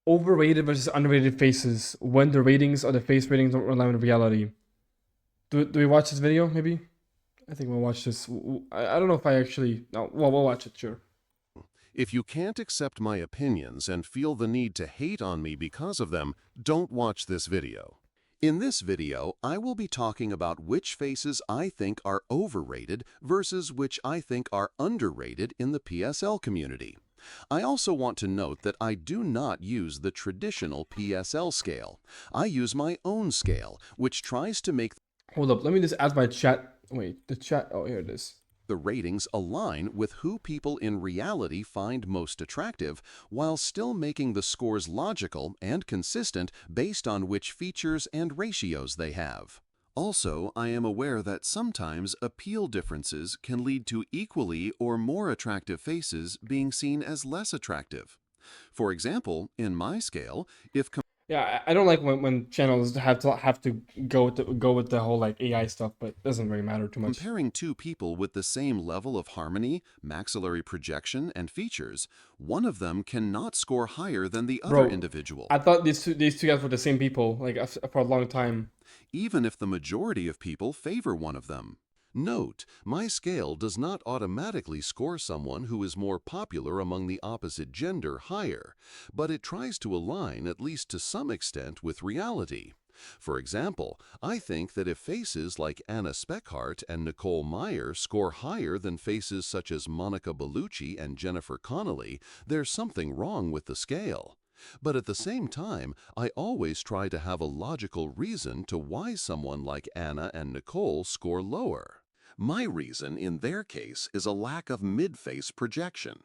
Overrated versus underrated faces when the ratings or the face ratings don't rely on reality. Do we watch this video? Maybe. I think we'll watch this. I don't know if I actually. No, well, we'll watch it. Sure. If you can't accept my opinions and feel the need to hate on me because of them, don't watch this video. In this video, I will be talking about which faces I think are overrated versus which I think are underrated in the PSL community. I also want to note that I do not use the traditional PSL scale. I use my own scale, which tries to make Hold up. Let me just add my chat. Wait, the chat. Oh, here it is. the ratings align with who people in reality find most attractive, while still making the scores logical and consistent based on which features and ratios they have. Also, I am aware that sometimes appeal differences can lead to equally or more attractive faces being seen as less attractive. For example, in my scale, if Yeah, I don't like when channels have to go with the whole like AI stuff, but it doesn't really matter too much. comparing two people with the same level of harmony, maxillary projection, and features, one of them cannot score higher than the other Bro, individual, I thought these two guys were the same people like for a long time. even if the majority of people favor one of them. Note, my scale does not automatically score someone who is more popular among the opposite gender higher, but it tries to align at least to some extent with reality. For example, I think that if faces like Anna Speckhart and Nicole Meyer score higher than faces such as Monica Bellucci and Jennifer Connelly, there's something wrong with the scale. But at the same time, I always try to have a logical reason to why someone like Anna and Nicole score lower. My reason in their case is a lack of mid-face projection.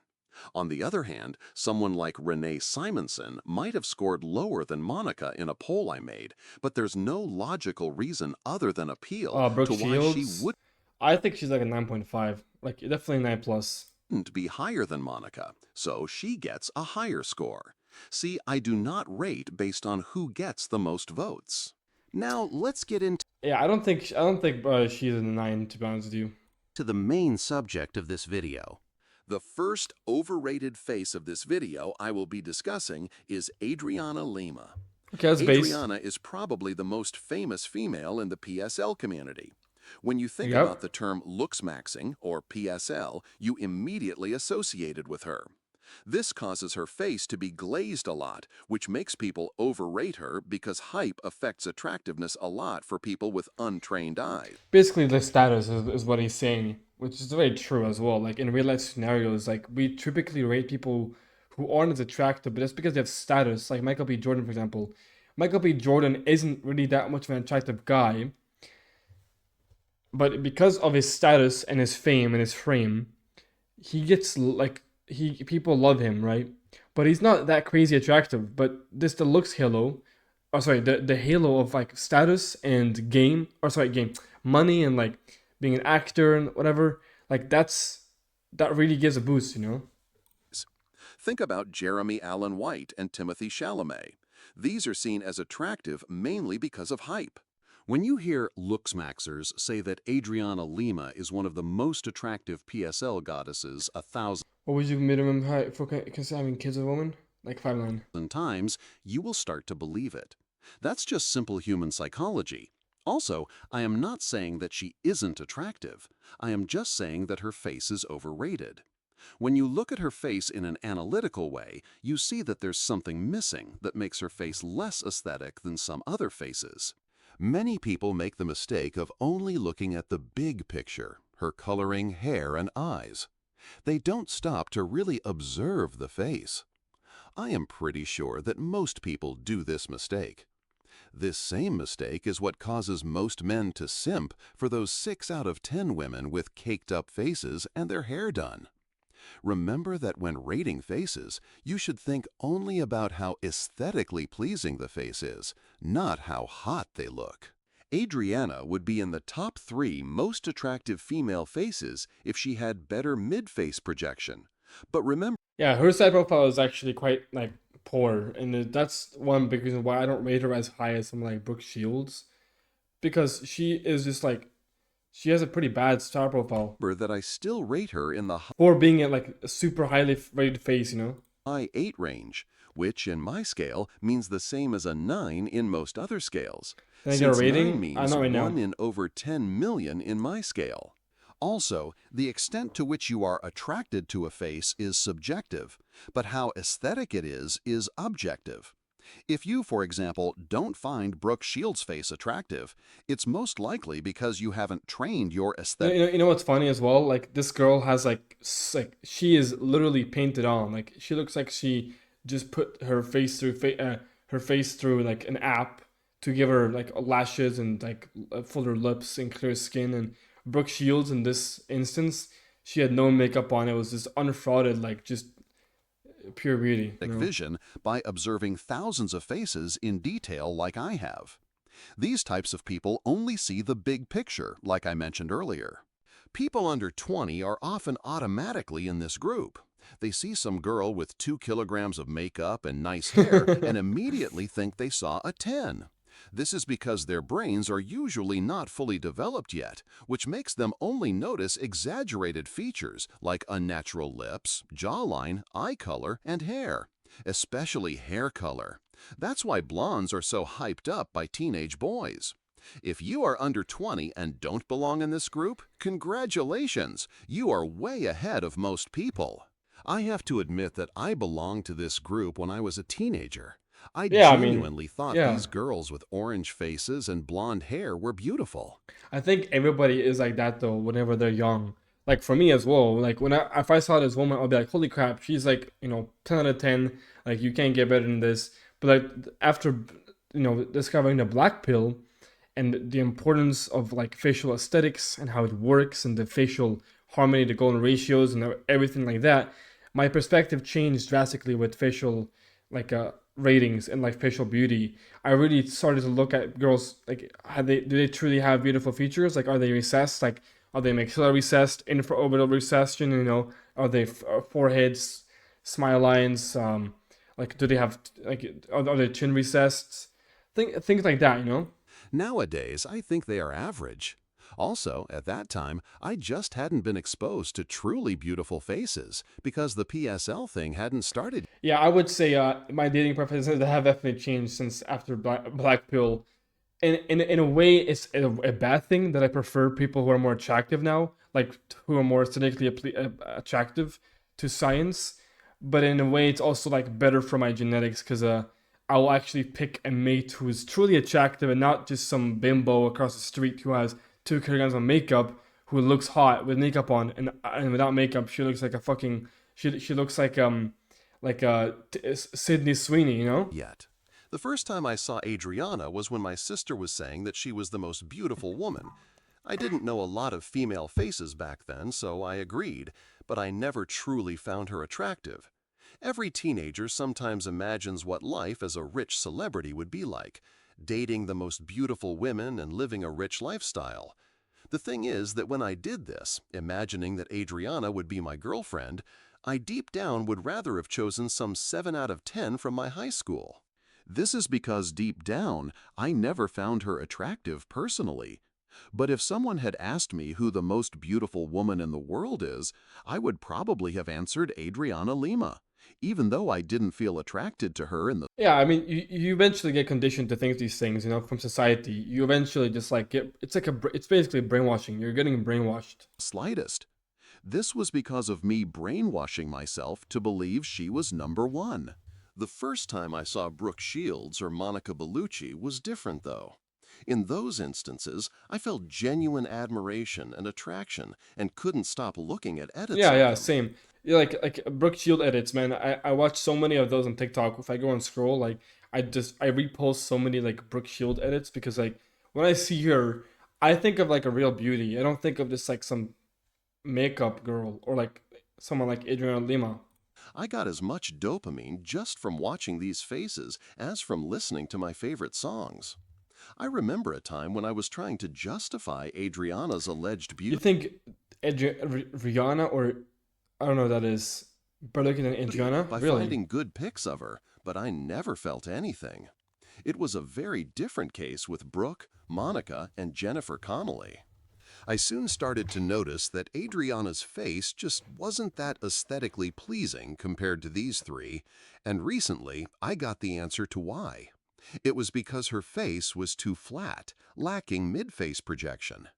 On the other hand, someone like Renee Simson might have scored lower than Monica in a poll I made, but there's no logical reason other than appeal Brooke to why she Shields, I think she's like a 9.5, like definitely 9 plus. wouldn't be higher than Monica, so she gets a higher score. See, I do not rate based on who gets the most votes. Now, let's get into Yeah, I don't think she's a 9 to be honest with you. the main subject of this video. The first overrated face of this video I will be discussing is Adriana Lima. Okay, that's base. Adriana is probably the most famous female in the PSL community. When you think about Yep. the term Looksmaxxing, or PSL, you immediately associate it with her. This causes her face to be glazed a lot, which makes people overrate her because hype affects attractiveness a lot for people with untrained eyes. Basically, the status is what he's saying, which is very true as well. Like in real life scenarios, like we typically rate people who aren't as attractive, but that's because they have status. Like Michael B. Jordan, for example. Michael B. Jordan isn't really that much of an attractive guy, but because of his status and his fame and his frame, he gets like he people love him, right? But he's not that crazy attractive. But this the looks halo, or sorry, the halo of like status and game, or sorry, game money and like being an actor and whatever. Like that really gives a boost, you know. Think about Jeremy Allen White and Timothy Chalamet. These are seen as attractive mainly because of hype. When you hear Looksmaxxers say that Adriana Lima is one of the most attractive PSL goddesses 1,000 What would you minimum height for having kids with a woman? Like 5'9". times, you will start to believe it. That's just simple human psychology. Also, I am not saying that she isn't attractive. I am just saying that her face is overrated. When you look at her face in an analytical way, you see that there's something missing that makes her face less aesthetic than some other faces. Many people make the mistake of only looking at the big picture, her coloring, hair, and eyes. They don't stop to really observe the face. I am pretty sure that most people do this mistake. This same mistake is what causes most men to simp for those 6 out of 10 women with caked-up faces and their hair done. Remember that when rating faces, you should think only about how aesthetically pleasing the face is, not how hot they look. Adriana would be in the top 3 most attractive female faces if she had better mid-face projection. But remember, Yeah, her side profile is actually quite like poor, and that's one big reason why I don't rate her as high as someone like Brooke Shields, because she is just like she has a pretty bad star profile that I still rate her in the for being at like a super highly rated face, you know. high 8 range, which in my scale means the same as a 9 in most other scales, Can I get a since 9 rating? means Not right 1 now. in over 10 million in my scale. Also, the extent to which you are attracted to a face is subjective, but how aesthetic it is objective. If you, for example, don't find Brooke Shields' face attractive, it's most likely because you haven't trained your aesthetic. You know what's funny as well? Like this girl has like she is literally painted on. Like she looks like she just put her face through her face through like an app to give her like lashes and like fuller lips and clear skin. And Brooke Shields in this instance, she had no makeup on. It was just unfrauded, like just pure beauty. You know? Vision by observing thousands of faces in detail like I have. These types of people only see the big picture, like I mentioned earlier. People under 20 are often automatically in this group. They see some girl with 2 kilograms of makeup and nice hair and immediately think they saw a 10. This is because their brains are usually not fully developed yet, which makes them only notice exaggerated features like unnatural lips, jawline, eye color, and hair, especially hair color. That's why blondes are so hyped up by teenage boys. If you are under 20 and don't belong in this group, congratulations! You are way ahead of most people. I have to admit that I belonged to this group when I was a teenager. I Yeah, I mean, genuinely thought yeah. these girls with orange faces and blonde hair were beautiful. I think everybody is like that though whenever they're young. Like for me as well. Like when I if I saw this woman, I'll be like, holy crap, she's like 10 out of 10. Like you can't get better than this. But like after discovering the black pill and the importance of like facial aesthetics and how it works and the facial harmony, the golden ratios and everything like that, my perspective changed drastically with facial ratings and like facial beauty. I really started to look at girls like do they truly have beautiful features? Like are they recessed? Like are they maxilla recessed, infraorbital recession? Are they foreheads, smile lines? Like do they have like are they chin recessed? Things like that. Nowadays, I think they are average. Also, at that time, I just hadn't been exposed to truly beautiful faces because the PSL thing hadn't started. Yeah, I would say my dating preferences have definitely changed since after Black Pill. In a way, it's a bad thing that I prefer people who are more attractive now, like who are more aesthetically attractive to science. But in a way, it's also like better for my genetics because I will actually pick a mate who is truly attractive and not just some bimbo across the street who has 2 kilograms of makeup who looks hot with makeup on and without makeup she looks like a fucking she looks like Sydney Sweeney, Yet. The first time I saw Adriana was when my sister was saying that she was the most beautiful woman. I didn't know a lot of female faces back then, so I agreed, but I never truly found her attractive. Every teenager sometimes imagines what life as a rich celebrity would be like, dating the most beautiful women and living a rich lifestyle. The thing is that when I did this, imagining that Adriana would be my girlfriend, I deep down would rather have chosen some 7 out of 10 from my high school. This is because deep down, I never found her attractive personally. But if someone had asked me who the most beautiful woman in the world is, I would probably have answered Adriana Lima, even though I didn't feel attracted to her in the Yeah, I mean, you eventually get conditioned to think these things, from society. You eventually just like get. It's basically brainwashing. You're getting brainwashed. slightest. This was because of me brainwashing myself to believe she was number one. The first time I saw Brooke Shields or Monica Bellucci was different, though. In those instances, I felt genuine admiration and attraction and couldn't stop looking at edits Yeah, of yeah, them. same. Yeah, like Brooke Shield edits, man. I watch so many of those on TikTok. If I go and scroll, like I repost so many like Brooke Shield edits because like when I see her, I think of like a real beauty. I don't think of just like some makeup girl or like someone like Adriana Lima. I got as much dopamine just from watching these faces as from listening to my favorite songs. I remember a time when I was trying to justify Adriana's alleged You beauty think Rihanna or I don't know what that is. Better looking than Adriana? by Really? finding good pics of her, but I never felt anything. It was a very different case with Brooke, Monica, and Jennifer Connelly. I soon started to notice that Adriana's face just wasn't that aesthetically pleasing compared to these three, and recently I got the answer to why. It was because her face was too flat, lacking mid-face projection.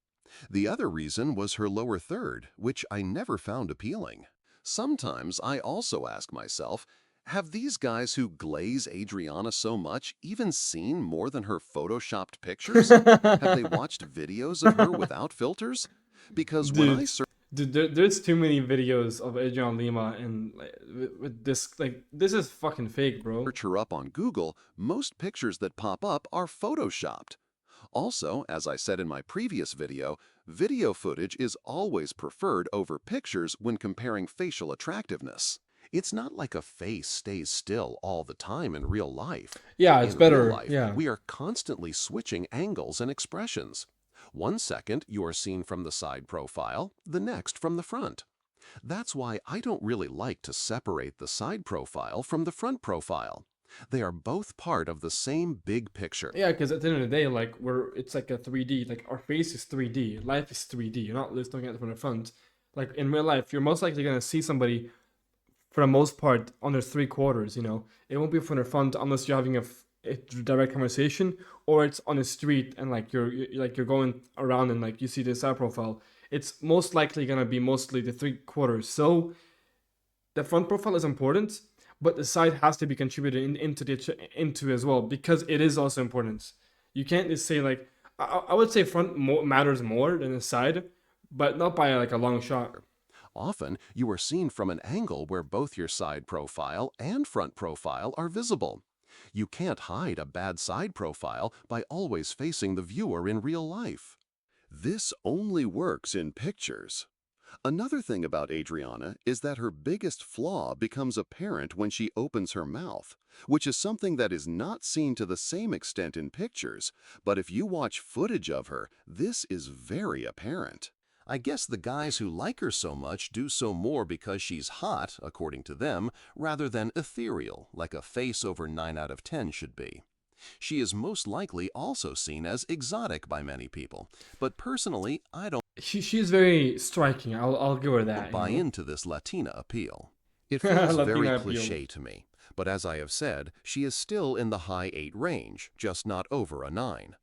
The other reason was her lower third, which I never found appealing. Sometimes I also ask myself, have these guys who glaze Adriana so much even seen more than her photoshopped pictures? Have they watched videos of her without filters? Because when I Dude, there's too many videos of Adriana Lima and like, with this, like, this is fucking fake, bro. search her up on Google, most pictures that pop up are photoshopped. Also, as I said in my previous video footage is always preferred over pictures when comparing facial attractiveness. It's not like a face stays still all the time in real life. Yeah, it's In real better. life, Yeah. we are constantly switching angles and expressions. 1 second, you are seen from the side profile, the next from the front. That's why I don't really like to separate the side profile from the front profile. They are both part of the same big picture. Yeah, because at the end of the day, like it's like a 3D. Like our face is 3D. Life is 3D. You're not just looking at it from the front. Like in real life, you're most likely gonna see somebody for the most part on their three quarters. You know, it won't be from the front unless you're having a direct conversation or it's on the street and like you're going around and like you see the side profile. It's most likely gonna be mostly the three quarters. So the front profile is important, but the side has to be contributed into as well because it is also important. You can't just say like I would say matters more than the side, but not by like a long shot. Often, you are seen from an angle where both your side profile and front profile are visible. You can't hide a bad side profile by always facing the viewer in real life. This only works in pictures. Another thing about Adriana is that her biggest flaw becomes apparent when she opens her mouth, which is something that is not seen to the same extent in pictures, but if you watch footage of her, this is very apparent. I guess the guys who like her so much do so more because she's hot, according to them, rather than ethereal, like a face over 9 out of 10 should be. She is most likely also seen as exotic by many people, but personally, I don't She's very striking. I'll give her that. You buy know, into this Latina appeal. It feels very Latina appeal. cliché to me, but as I have said, she is still in the high 8 range, just not over a 9.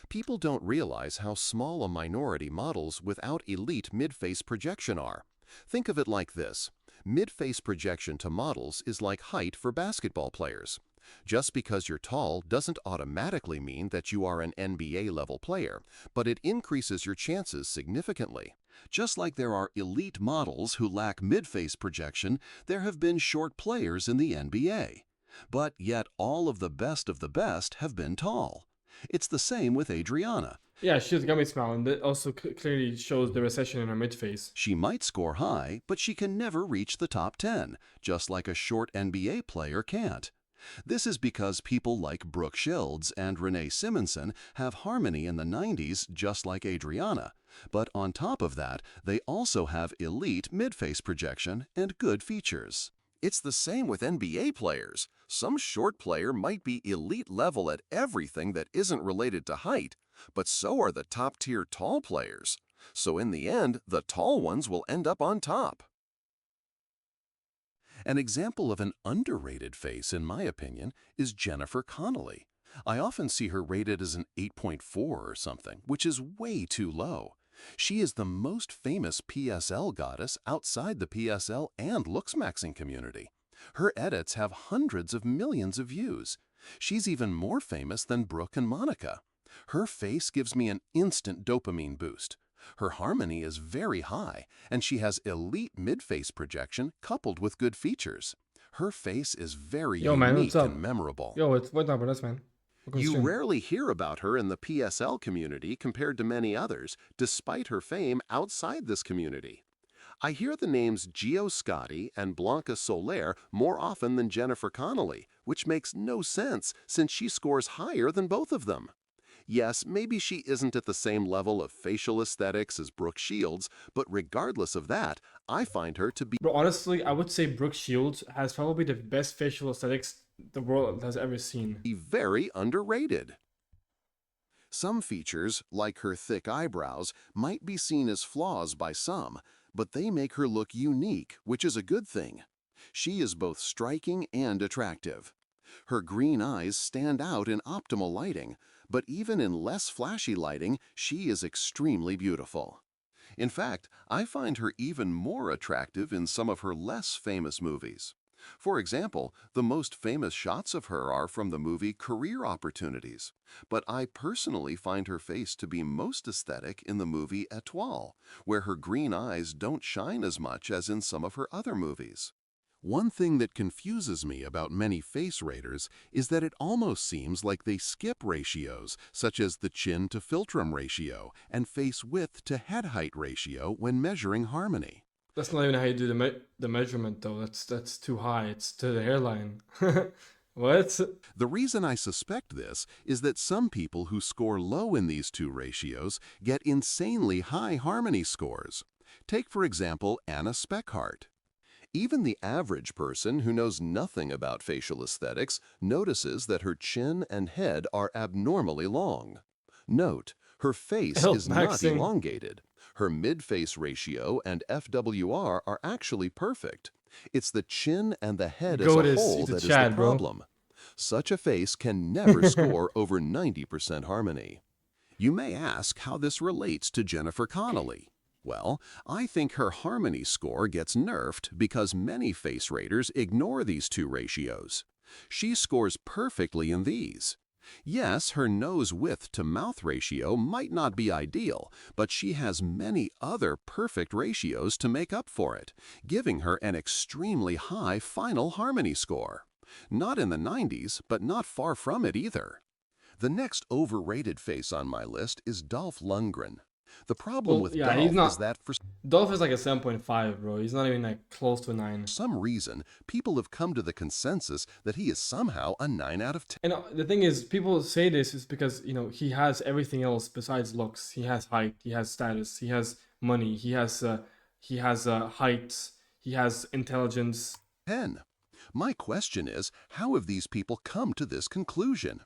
People don't realize how small a minority models without elite mid-face projection are. Think of it like this. Mid-face projection to models is like height for basketball players. Just because you're tall doesn't automatically mean that you are an NBA-level player, but it increases your chances significantly. Just like there are elite models who lack mid-face projection, there have been short players in the NBA. But yet all of the best have been tall. It's the same with Adriana. Yeah, she's got me smiling. That also clearly shows the recession in her mid face. She might score high, but she can never reach the top 10, just like a short NBA player can't. This is because people like Brooke Shields and Renee Simson have harmony in the 90s just like Adriana, but on top of that, they also have elite mid-face projection and good features. It's the same with NBA players. Some short player might be elite level at everything that isn't related to height, but so are the top-tier tall players. So in the end, the tall ones will end up on top. An example of an underrated face, in my opinion, is Jennifer Connelly. I often see her rated as an 8.4 or something, which is way too low. She is the most famous PSL goddess outside the PSL and Looksmaxxing community. Her edits have hundreds of millions of views. She's even more famous than Brooke and Monica. Her face gives me an instant dopamine boost. Her harmony is very high, and she has elite mid-face projection coupled with good features. Her face is very Yo, man, what's unique up? and memorable. Yo, what's up with us, man? Welcome to You stream. rarely hear about her in the PSL community compared to many others, despite her fame outside this community. I hear the names Gio Scotti and Blanca Soler more often than Jennifer Connelly, which makes no sense since she scores higher than both of them. Yes, maybe she isn't at the same level of facial aesthetics as Brooke Shields, but regardless of that, I find her to be Bro, honestly, I would say Brooke Shields has probably the best facial aesthetics the world has ever seen. very underrated. Some features, like her thick eyebrows, might be seen as flaws by some, but they make her look unique, which is a good thing. She is both striking and attractive. Her green eyes stand out in optimal lighting, but even in less flashy lighting, she is extremely beautiful. In fact, I find her even more attractive in some of her less famous movies. For example, the most famous shots of her are from the movie Career Opportunities, but I personally find her face to be most aesthetic in the movie Étoile, where her green eyes don't shine as much as in some of her other movies. One thing that confuses me about many face raters is that it almost seems like they skip ratios, such as the chin to philtrum ratio and face width to head height ratio when measuring harmony. That's not even how you do the measurement though. That's too high. It's to the hairline. What? The reason I suspect this is that some people who score low in these two ratios get insanely high harmony scores. Take, for example, Anna Speckhart. Even the average person who knows nothing about facial aesthetics notices that her chin and head are abnormally long. Note, her face is not Looksmaxxing. elongated. Her mid-face ratio and FWR are actually perfect. It's the chin and the head as Go a to whole to that is the Chad, bro. problem. Such a face can never score over 90% harmony. You may ask how this relates to Jennifer Connelly. Well, I think her harmony score gets nerfed because many face raters ignore these two ratios. She scores perfectly in these. Yes, her nose width to mouth ratio might not be ideal, but she has many other perfect ratios to make up for it, giving her an extremely high final harmony score. Not in the 90s, but not far from it either. The next overrated face on my list is Dolph Lundgren. The problem Well, with yeah, he's Dolph is not. that for Dolph is like a 7.5, bro. He's not even like close to a 9. some reason, people have come to the consensus that he is somehow a 9 out of 10. And the thing is, people say this is because he has everything else besides looks. He has height. He has status. He has money. He has height. He has intelligence. My question is, how have these people come to this conclusion?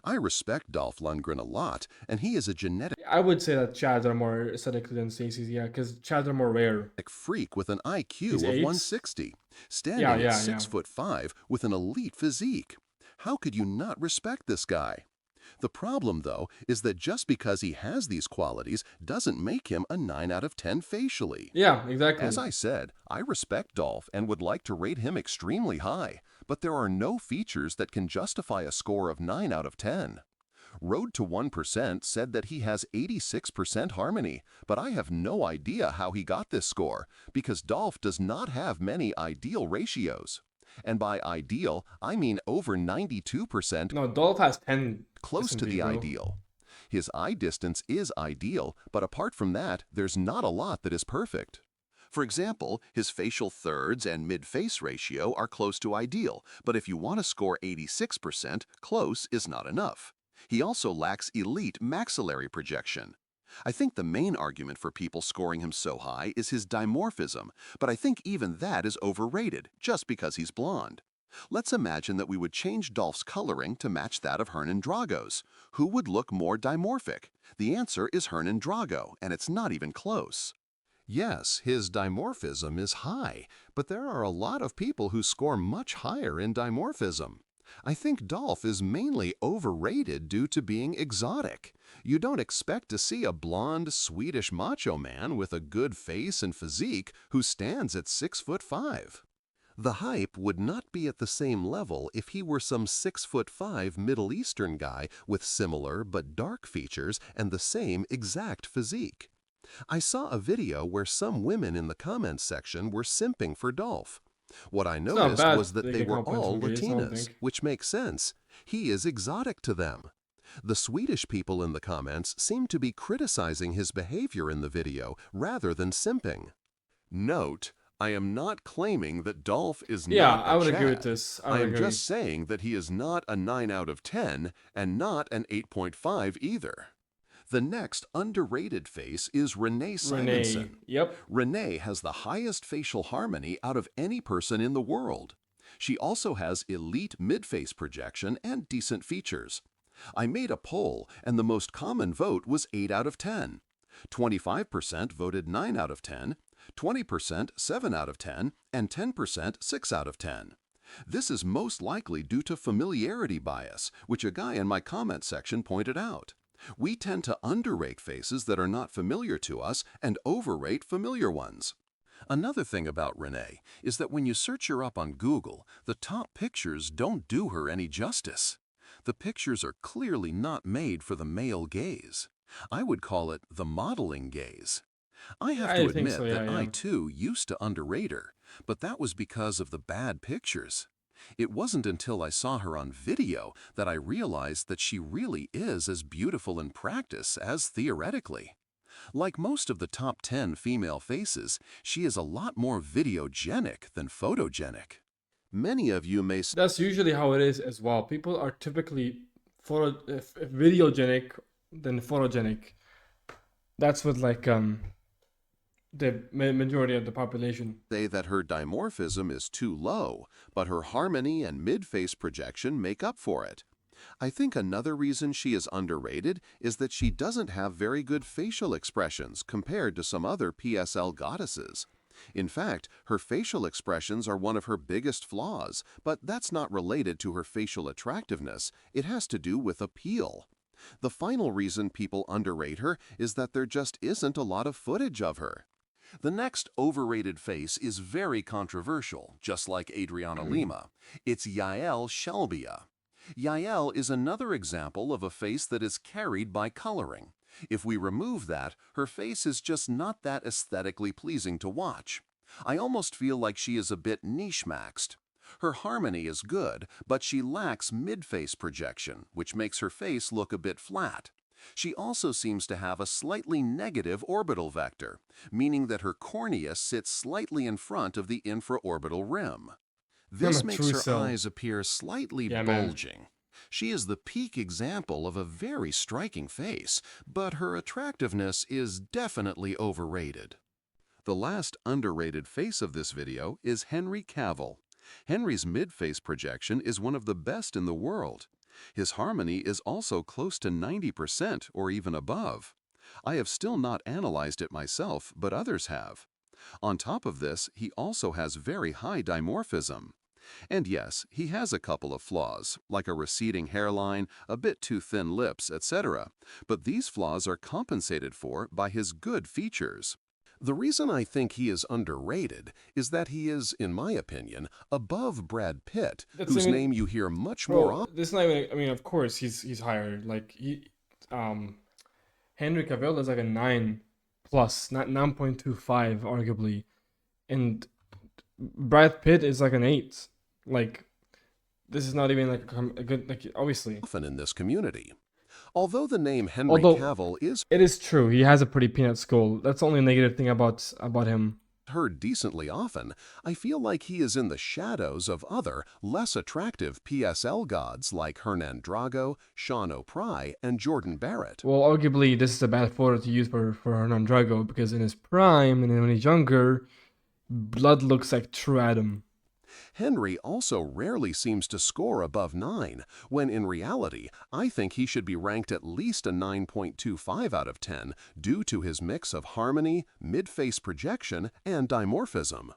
I respect Dolph Lundgren a lot, and he is a genetic I would say that Chads are more aesthetically than Stacey's, yeah, because Chads are more rare. freak with an IQ He's of 8. 160, standing Yeah, at yeah, yeah. 6'5" with an elite physique. How could you not respect this guy? The problem, though, is that just because he has these qualities doesn't make him a 9 out of 10 facially. Yeah, As exactly. I said, I respect Dolph and would like to rate him extremely high, but there are no features that can justify a score of 9 out of 10. Road to 1% said that he has 86% harmony, but I have no idea how he got this score, because Dolph does not have many ideal ratios. And by ideal, I mean over 92%, No, Dolph has 10 close to S&P, the bro. ideal. His eye distance is ideal, but apart from that, there's not a lot that is perfect. For example, his facial thirds and mid-face ratio are close to ideal, but if you want to score 86%, close is not enough. He also lacks elite maxillary projection. I think the main argument for people scoring him so high is his dimorphism, but I think even that is overrated just because he's blonde. Let's imagine that we would change Dolph's coloring to match that of Hernan Drago's. Who would look more dimorphic? The answer is Hernan Drago, and it's not even close. Yes, his dimorphism is high, but there are a lot of people who score much higher in dimorphism. I think Dolph is mainly overrated due to being exotic. You don't expect to see a blonde, Swedish macho man with a good face and physique who stands at 6'5". The hype would not be at the same level if he were some 6'5" Middle Eastern guy with similar but dark features and the same exact physique. I saw a video where some women in the comments section were simping for Dolph. What I It's not noticed bad was that they they can were compliment all some gays, I don't Latinas, think. which makes sense. He is exotic to them. The Swedish people in the comments seem to be criticizing his behavior in the video rather than simping. Note, I am not claiming that Dolph is Yeah, not I a would agree with Chad. this. I I would am agree. just saying that he is not a 9 out of 10 and not an 8.5 either. The next underrated face is Renee Renee. Simonson. Yep. Renee has the highest facial harmony out of any person in the world. She also has elite mid-face projection and decent features. I made a poll, and the most common vote was 8 out of 10. 25% voted 9 out of 10, 20% 7 out of 10, and 10% 6 out of 10. This is most likely due to familiarity bias, which a guy in my comment section pointed out. We tend to underrate faces that are not familiar to us and overrate familiar ones. Another thing about Renee is that when you search her up on Google, the top pictures don't do her any justice. The pictures are clearly not made for the male gaze. I would call it the modeling gaze. I have I to think so. admit Yeah, that I yeah. too used to underrate her, but that was because of the bad pictures. It wasn't until I saw her on video that I realized that she really is as beautiful in practice as theoretically. Like most of the top 10 female faces, she is a lot more videogenic than photogenic. Many of you may That's usually how it is as well. People are typically videogenic than photogenic. That's what like the majority of the population. say that her dimorphism is too low, but her harmony and mid-face projection make up for it. I think another reason she is underrated is that she doesn't have very good facial expressions compared to some other PSL goddesses. In fact, her facial expressions are one of her biggest flaws, but that's not related to her facial attractiveness. It has to do with appeal. The final reason people underrate her is that there just isn't a lot of footage of her. The next overrated face is very controversial, just like Adriana Lima. It's Yael Shelbia. Yael is another example of a face that is carried by coloring. If we remove that, her face is just not that aesthetically pleasing to watch. I almost feel like she is a bit niche-maxed. Her harmony is good, but she lacks mid-face projection, which makes her face look a bit flat. She also seems to have a slightly negative orbital vector, meaning that her cornea sits slightly in front of the infraorbital rim. I'm This a makes true her cell. eyes appear slightly Yeah, man. bulging. She is the peak example of a very striking face, but her attractiveness is definitely overrated. The last underrated face of this video is Henry Cavill. Henry's mid-face projection is one of the best in the world. His harmony is also close to 90% or even above. I have still not analyzed it myself, but others have. On top of this, he also has very high dimorphism. And yes, he has a couple of flaws, like a receding hairline, a bit too thin lips, etc. But these flaws are compensated for by his good features. The reason I think he is underrated is that he is, in my opinion, above Brad Pitt, That's I whose mean, name you hear much more bro. often. This is not even. I mean, of course he's higher. Like Henry Cavill is like a 9 plus, not 9.25 arguably, and Brad Pitt is like an 8. Like this is not even like a good like obviously. In this community. Although the name Henry Although Cavill is it is true, he has a pretty peanut skull. That's the only negative thing about him. heard decently often, I feel like he is in the shadows of other, less attractive PSL gods like Hernan Drago, Sean O'Pry, and Jordan Barrett. Well, arguably this is a bad photo to use for Hernan Drago because in his prime and when he's younger, blood looks like true Adam. Henry also rarely seems to score above 9, when in reality, I think he should be ranked at least a 9.25 out of 10 due to his mix of harmony, mid-face projection, and dimorphism.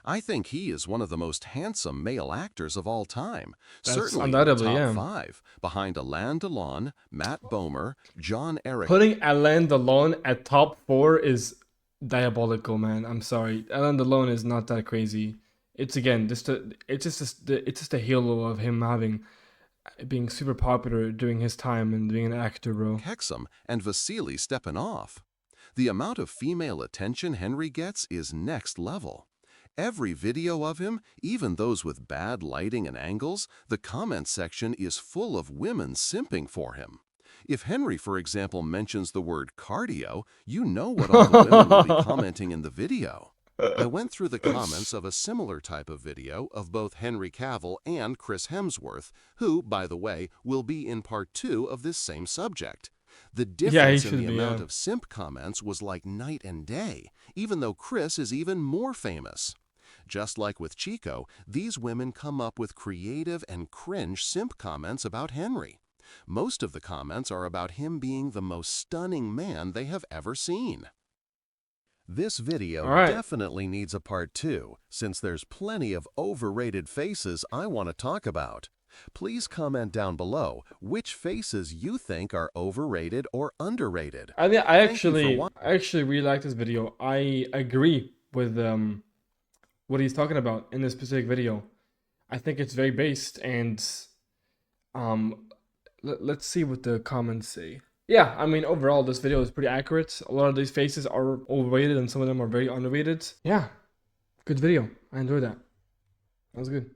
I think he is one of the most handsome male actors of all time, That's certainly in the undoubtedly, top yeah. 5, behind Alain Delon, Matt Bomer, John Eric. Putting Alain Delon at top 4 is diabolical, man. I'm sorry, Alain Delon is not that crazy. It's again it's just a halo of him being super popular during his time and being an actor, bro. Hexam and Vasily Stepanov. The amount of female attention Henry gets is next level. Every video of him, even those with bad lighting and angles, the comment section is full of women simping for him. If Henry, for example, mentions the word cardio, you know what all the women will be commenting in the video. I went through the comments of a similar type of video of both Henry Cavill and Chris Hemsworth, who, by the way, will be in part 2 of this same subject. The Yeah, he difference in should the be, amount yeah. of simp comments was like night and day, even though Chris is even more famous. Just like with Chico, these women come up with creative and cringe simp comments about Henry. Most of the comments are about him being the most stunning man they have ever seen. This video All right. definitely needs a part 2, since there's plenty of overrated faces I want to talk about. Please comment down below which faces you think are overrated or underrated. I Thank you for watching. actually really like this video. I agree with what he's talking about in this specific video. I think it's very based, and let's see what the comments say. Yeah, I mean, overall, this video is pretty accurate. A lot of these faces are overrated, and some of them are very underrated. Yeah, good video. I enjoyed that. That was good.